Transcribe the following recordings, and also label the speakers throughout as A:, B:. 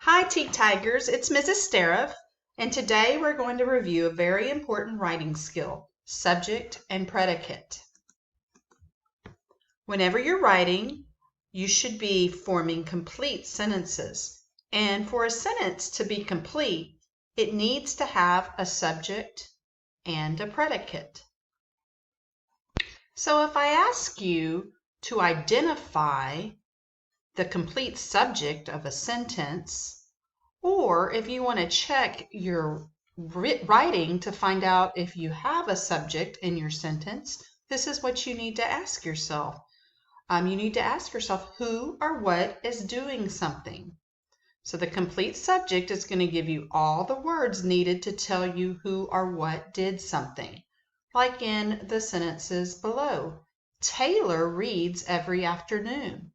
A: Hi Teak Tigers, it's Mrs. Stariff, and today we're going to review a very important writing skill, subject and predicate. Whenever you're writing, you should be forming complete sentences. And for a sentence to be complete, it needs to have a subject and a predicate. So if I ask you to identify the complete subject of a sentence, or if you want to check your writing to find out if you have a subject in your sentence, this is what you need to ask yourself. You need to ask yourself who or what is doing something. So the complete subject is going to give you all the words needed to tell you who or what did something. Like in the sentences below. Taylor reads every afternoon.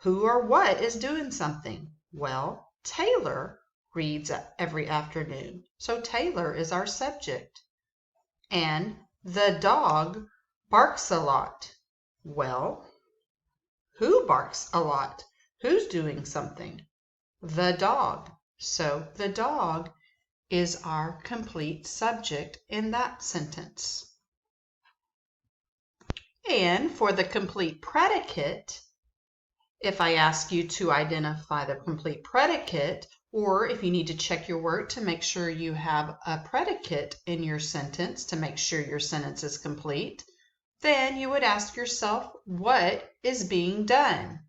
A: Who or what is doing something? Well, Taylor reads every afternoon. So Taylor is our subject. And the dog barks a lot. Well, who barks a lot? Who's doing something? The dog. So the dog is our complete subject in that sentence. And for the complete predicate, if I ask you to identify the complete predicate, or if you need to check your work to make sure you have a predicate in your sentence to make sure your sentence is complete, then you would ask yourself, what is being done?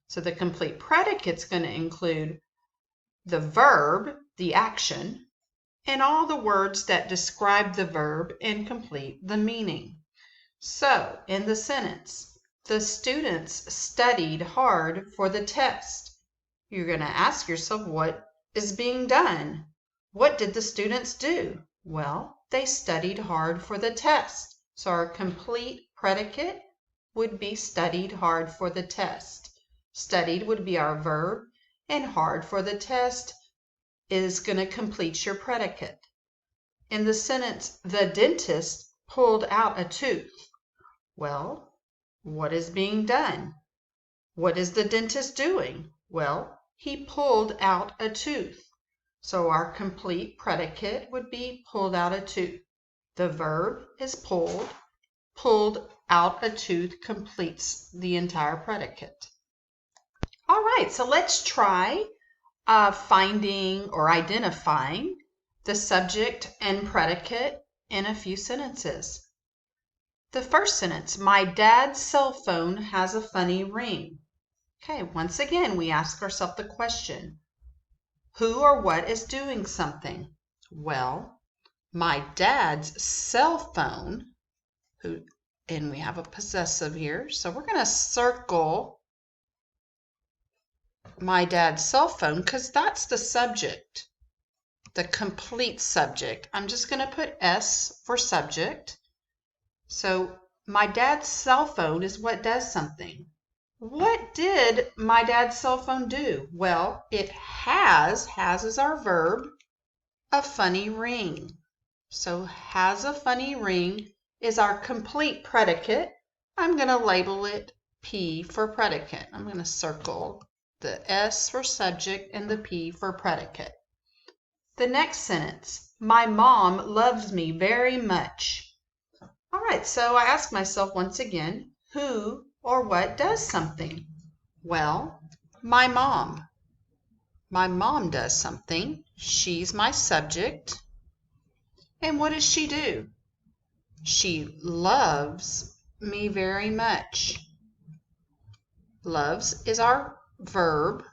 A: So the complete predicate is going to include the verb, the action, and all the words that describe the verb and complete the meaning. So in the sentence, the students studied hard for the test. You're going to ask yourself, what is being done? What did the students do? Well, they studied hard for the test. So our complete predicate would be studied hard for the test. Studied would be our verb, and hard for the test is going to complete your predicate. In the sentence, the dentist pulled out a tooth. Well, what is being done? What is the dentist doing? Well, he pulled out a tooth. So our complete predicate would be pulled out a tooth. The verb is pulled. Pulled out a tooth completes the entire predicate. All right, so let's try finding or identifying the subject and predicate in a few sentences. The first sentence, my dad's cell phone has a funny ring. Okay, once again, we ask ourselves the question, who or what is doing something? Well, my dad's cell phone, and we have a possessive here, so we're going to circle my dad's cell phone because that's the subject, the complete subject. I'm just going to put S for subject. So my dad's cell phone is what does something. What did my dad's cell phone do? Well, it has is our verb, a funny ring. So has a funny ring is our complete predicate. I'm going to label it P for predicate. I'm going to circle the S for subject and the P for predicate. The next sentence, my mom loves me very much. All right, so I ask myself once again, who or what does something? Well, my mom. My mom does something. She's my subject. And what does she do? She loves me very much. Loves is our verb.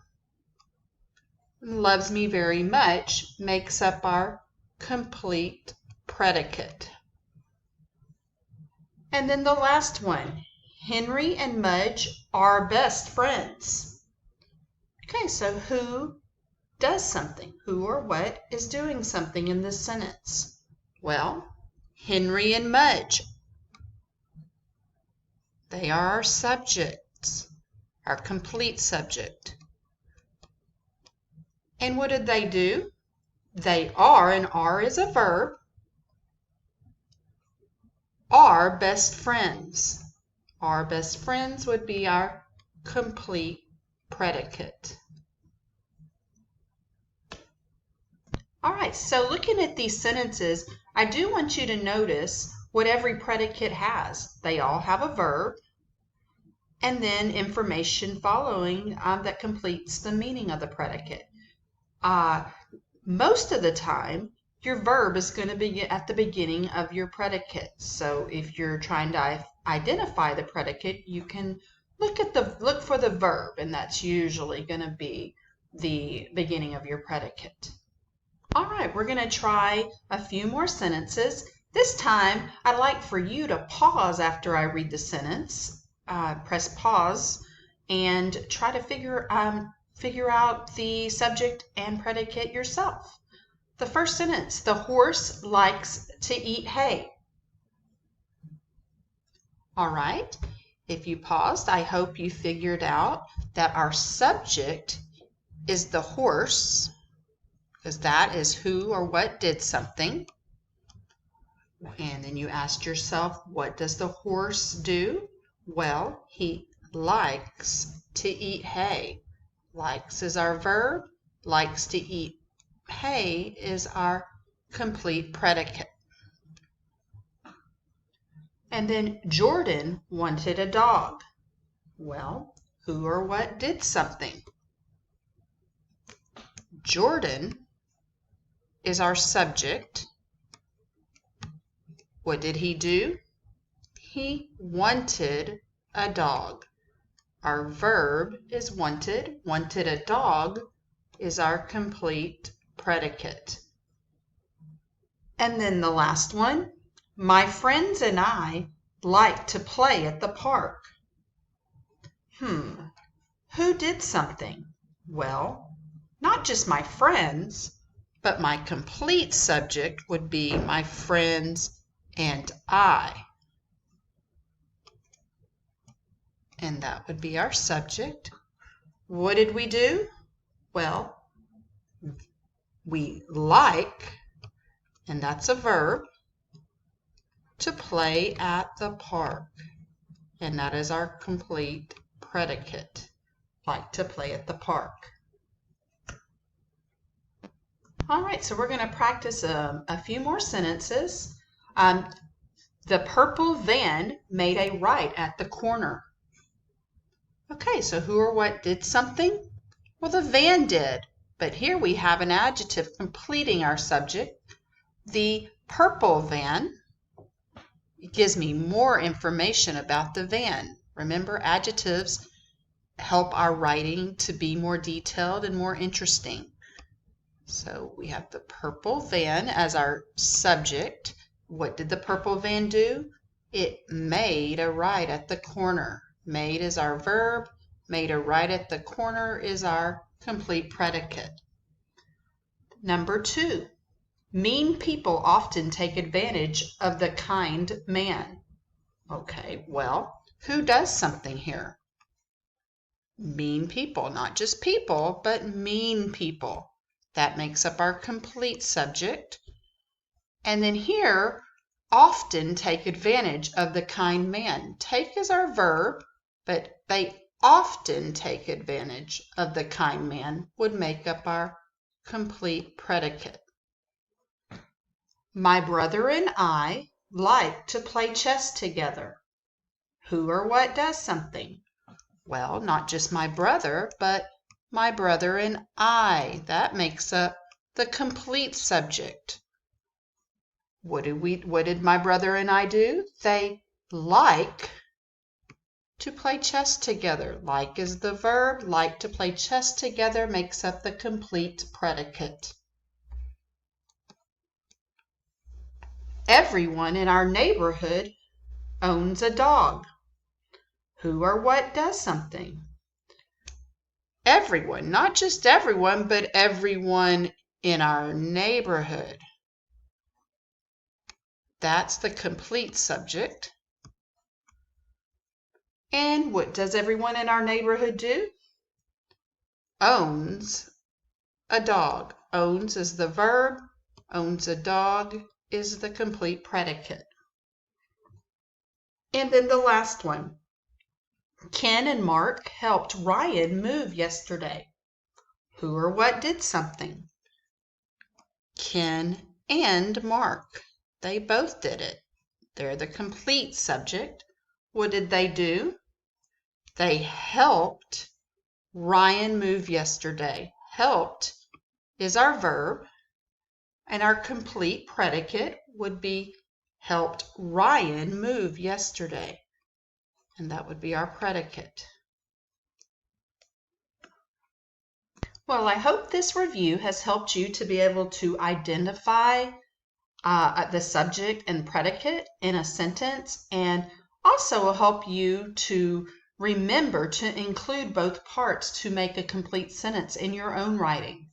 A: Loves me very much makes up our complete predicate. And then the last one, Henry and Mudge are best friends. Okay, so who does something? Who or what is doing something in this sentence? Well, Henry and Mudge. They are our subjects, our complete subject. And what did they do? They are, and are is a verb, are best friends. Our best friends would be our complete predicate. All right, so looking at these sentences, I do want you to notice what every predicate has. They all have a verb and then information following that completes the meaning of the predicate. Most of the time, your verb is going to be at the beginning of your predicate. So if you're trying to identify the predicate, you can look for the verb, and that's usually going to be the beginning of your predicate. All right, we're going to try a few more sentences. This time, I'd like for you to pause after I read the sentence. Press pause and try to figure out the subject and predicate yourself. The first sentence, the horse likes to eat hay. All right, if you paused, I hope you figured out that our subject is the horse, because that is who or what did something. And then you asked yourself, what does the horse do? Well, he likes to eat hay. Likes is our verb. Likes to eat hay is our complete predicate. And then Jordan wanted a dog. Well, who or what did something? Jordan is our subject. What did he do? He wanted a dog. Our verb is wanted. Wanted a dog is our complete predicate. And then the last one, my friends and I like to play at the park. Who did something? Well, not just my friends, but my complete subject would be my friends and I. And that would be our subject. What did we do? Well, we like, and that's a verb, to play at the park. And that is our complete predicate. Like to play at the park. All right, so we're going to practice a few more sentences. The purple van made a right at the corner. Okay, so who or what did something? Well, the van did, but here we have an adjective completing our subject. The purple van gives me more information about the van. Remember, adjectives help our writing to be more detailed and more interesting. So we have the purple van as our subject. What did the purple van do? It made a right at the corner. Made is our verb. Made a right at the corner is our complete predicate. Number 2, mean people often take advantage of the kind man. Okay, well, who does something here? Mean people, not just people, but mean people. That makes up our complete subject. And then here, often take advantage of the kind man. Take is our verb, but they often take advantage of the kind man would make up our complete predicate. My brother and I like to play chess together. Who or what does something? Well, not just my brother, but my brother and I. That makes up the complete subject. What did my brother and I do? They like to play chess together. Like is the verb. Like to play chess together makes up the complete predicate. Everyone in our neighborhood owns a dog. Who or what does something? Everyone, not just everyone, but everyone in our neighborhood. That's the complete subject. And what does everyone in our neighborhood do? Owns a dog. Owns is the verb. Owns a dog is the complete predicate. And then the last one. Ken and Mark helped Ryan move yesterday. Who or what did something? Ken and Mark. They both did it. They're the complete subject. What did they do? They helped Ryan move yesterday. Helped is our verb, and our complete predicate would be helped Ryan move yesterday. And that would be our predicate. Well, I hope this review has helped you to be able to identify the subject and predicate in a sentence, and also will help you to remember to include both parts to make a complete sentence in your own writing.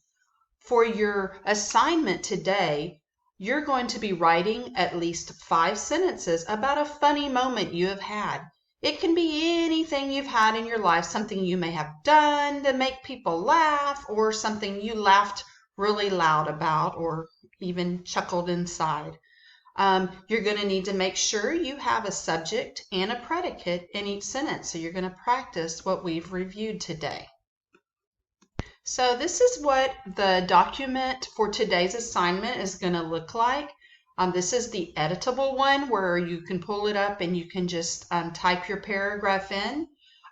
A: For your assignment today, you're going to be writing at least 5 sentences about a funny moment you have had. It can be anything you've had in your life, something you may have done to make people laugh, or something you laughed really loud about, or even chuckled inside. You're going to need to make sure you have a subject and a predicate in each sentence. So you're going to practice what we've reviewed today. So this is what the document for today's assignment is going to look like. This is the editable one where you can pull it up and you can just type your paragraph in.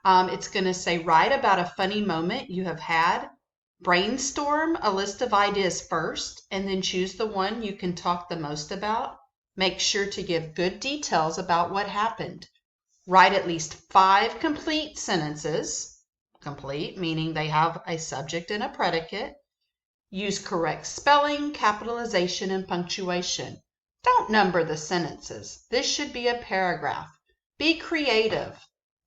A: It's going to say, write about a funny moment you have had. Brainstorm a list of ideas first and then choose the one you can talk the most about. Make sure to give good details about what happened. Write at least 5 complete sentences. Complete, meaning they have a subject and a predicate. Use correct spelling, capitalization, and punctuation. Don't number the sentences. This should be a paragraph. Be creative.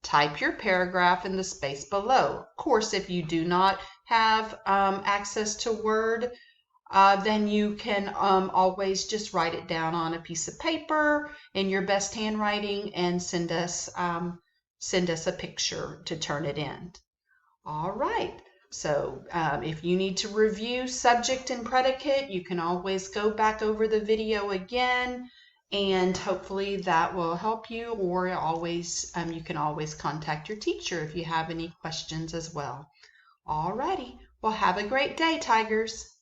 A: Type your paragraph in the space below. Of course, if you do not have access to Word, then you can always just write it down on a piece of paper in your best handwriting and send us a picture to turn it in. All right. So if you need to review subject and predicate, you can always go back over the video again, and hopefully that will help you, or always you can always contact your teacher if you have any questions as well. All righty. Well, have a great day, Tigers.